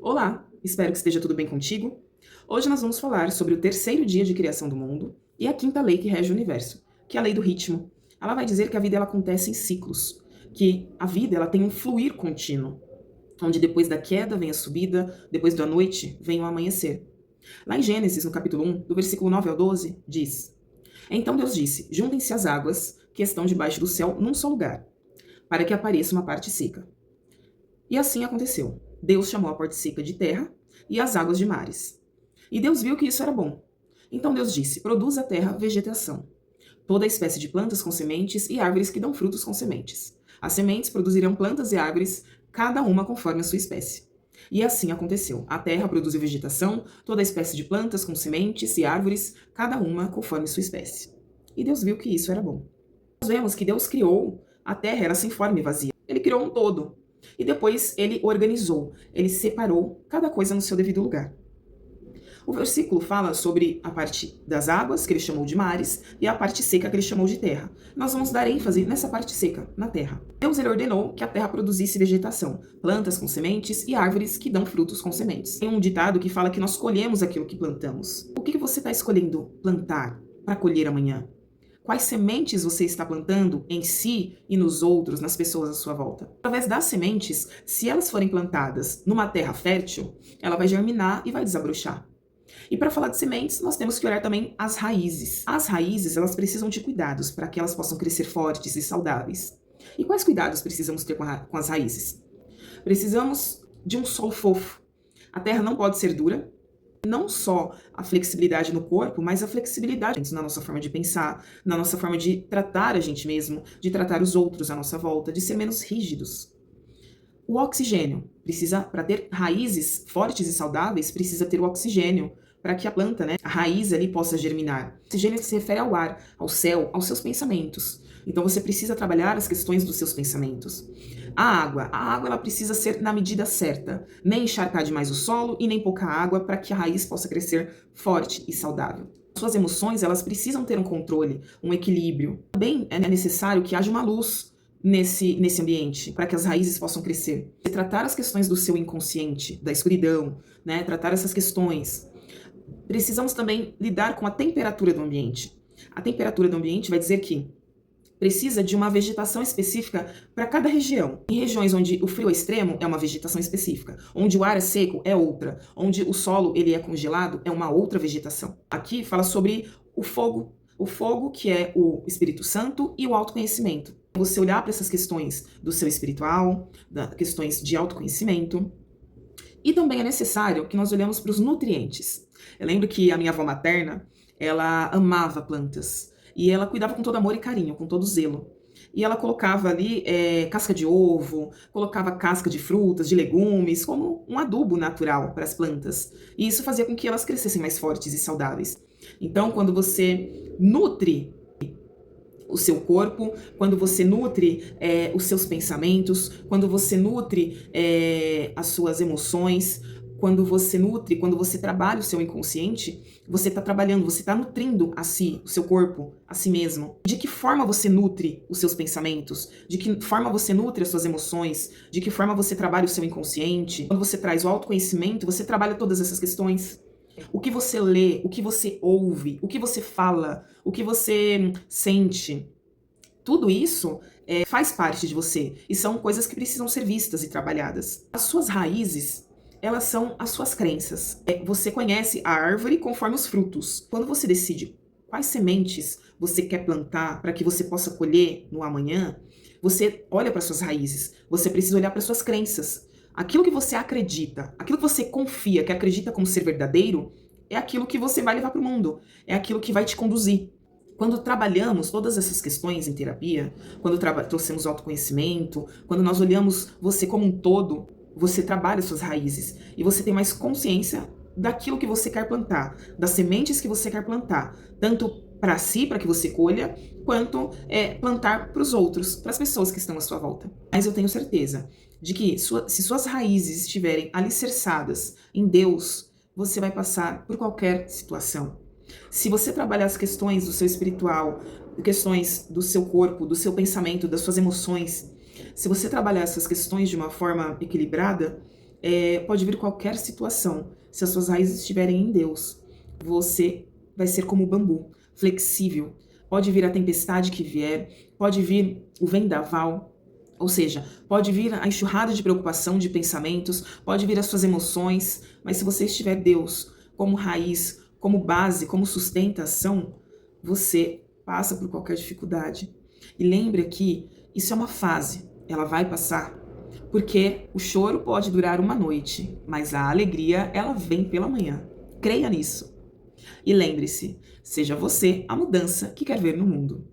Olá, espero que esteja tudo bem contigo. Hoje nós vamos falar sobre o terceiro dia de criação do mundo e a quinta lei que rege o universo, que é a lei do ritmo. Ela vai dizer que a vida ela acontece em ciclos, que a vida ela tem um fluir contínuo, onde depois da queda vem a subida, depois da noite vem o amanhecer. Lá em Gênesis, no capítulo 1, do versículo 9 ao 12, diz: Então Deus disse: Juntem-se as águas que estão debaixo do céu num só lugar, para que apareça uma parte seca. E assim aconteceu. Deus chamou a parte seca de terra e as águas de mares. E Deus viu que isso era bom. Então Deus disse: Produza a terra vegetação, toda espécie de plantas com sementes e árvores que dão frutos com sementes. As sementes produzirão plantas e árvores, cada uma conforme a sua espécie. E assim aconteceu. A terra produziu vegetação, toda espécie de plantas com sementes e árvores, cada uma conforme sua espécie. E Deus viu que isso era bom. Nós vemos que Deus criou a terra, era sem forma e vazia. Ele criou um todo. E depois ele organizou, ele separou cada coisa no seu devido lugar. O versículo fala sobre a parte das águas, que ele chamou de mares, e a parte seca, que ele chamou de terra. Nós vamos dar ênfase nessa parte seca, na terra. Deus ele ordenou que a terra produzisse vegetação, plantas com sementes e árvores que dão frutos com sementes. Tem um ditado que fala que nós colhemos aquilo que plantamos. O que você está escolhendo plantar para colher amanhã? Quais sementes você está plantando em si e nos outros, nas pessoas à sua volta? Através das sementes, se elas forem plantadas numa terra fértil, ela vai germinar e vai desabrochar. E para falar de sementes, nós temos que olhar também as raízes. As raízes, elas precisam de cuidados para que elas possam crescer fortes e saudáveis. E quais cuidados precisamos ter com as raízes? Precisamos de um solo fofo. A terra não pode ser dura. Não só a flexibilidade no corpo, mas a flexibilidade na nossa forma de pensar, na nossa forma de tratar a gente mesmo, de tratar os outros à nossa volta, de ser menos rígidos. O oxigênio precisa, para ter raízes fortes e saudáveis, precisa ter o oxigênio para que a planta, a raiz ali possa germinar. O oxigênio se refere ao ar, ao céu, aos seus pensamentos. Então você precisa trabalhar as questões dos seus pensamentos. A água ela precisa ser na medida certa, nem encharcar demais o solo e nem pouca água para que a raiz possa crescer forte e saudável. Suas emoções elas precisam ter um controle, um equilíbrio. Também é necessário que haja uma luz nesse ambiente, para que as raízes possam crescer. E tratar as questões do seu inconsciente, da escuridão, tratar essas questões. Precisamos também lidar com a temperatura do ambiente. A temperatura do ambiente vai dizer que precisa de uma vegetação específica para cada região. Em regiões onde o frio é extremo, é uma vegetação específica. Onde o ar é seco, é outra. Onde o solo ele é congelado, é uma outra vegetação. Aqui fala sobre o fogo. O fogo que é o Espírito Santo e o autoconhecimento. Você olhar para essas questões do seu espiritual, questões de autoconhecimento. E também é necessário que nós olhemos para os nutrientes. Eu lembro que a minha avó materna, ela amava plantas. E ela cuidava com todo amor e carinho, com todo zelo. E ela colocava ali casca de ovo, colocava casca de frutas, de legumes, como um adubo natural para as plantas. E isso fazia com que elas crescessem mais fortes e saudáveis. Então, quando você nutre o seu corpo, quando você nutre os seus pensamentos, quando você nutre as suas emoções, quando você trabalha o seu inconsciente, você está trabalhando, você está nutrindo a si, o seu corpo, a si mesmo. De que forma você nutre os seus pensamentos? De que forma você nutre as suas emoções? De que forma você trabalha o seu inconsciente? Quando você traz o autoconhecimento, você trabalha todas essas questões. O que você lê, o que você ouve, o que você fala, o que você sente, tudo isso faz parte de você e são coisas que precisam ser vistas e trabalhadas. As suas raízes, elas são as suas crenças. Você conhece a árvore conforme os frutos. Quando você decide quais sementes você quer plantar para que você possa colher no amanhã, você olha para suas raízes, você precisa olhar para suas crenças. Aquilo que você acredita, aquilo que você confia, que acredita como ser verdadeiro, é aquilo que você vai levar para o mundo, é aquilo que vai te conduzir. Quando trabalhamos todas essas questões em terapia, quando trouxemos autoconhecimento, quando nós olhamos você como um todo, você trabalha suas raízes e você tem mais consciência daquilo que você quer plantar, das sementes que você quer plantar, tanto para si, para que você colha, quanto plantar para os outros, para as pessoas que estão à sua volta. Mas eu tenho certeza de que se suas raízes estiverem alicerçadas em Deus, você vai passar por qualquer situação. Se você trabalhar as questões do seu espiritual, questões do seu corpo, do seu pensamento, das suas emoções, se você trabalhar essas questões de uma forma equilibrada, Pode vir qualquer situação. Se as suas raízes estiverem em Deus, você vai ser como o bambu, flexível. Pode vir a tempestade que vier, pode vir o vendaval, ou seja, pode vir a enxurrada de preocupação, de pensamentos, pode vir as suas emoções, mas se você estiver Deus como raiz, como base, como sustentação, você passa por qualquer dificuldade. E lembre que isso é uma fase, ela vai passar, porque o choro pode durar uma noite, mas a alegria, ela vem pela manhã. Creia nisso. E lembre-se, seja você a mudança que quer ver no mundo.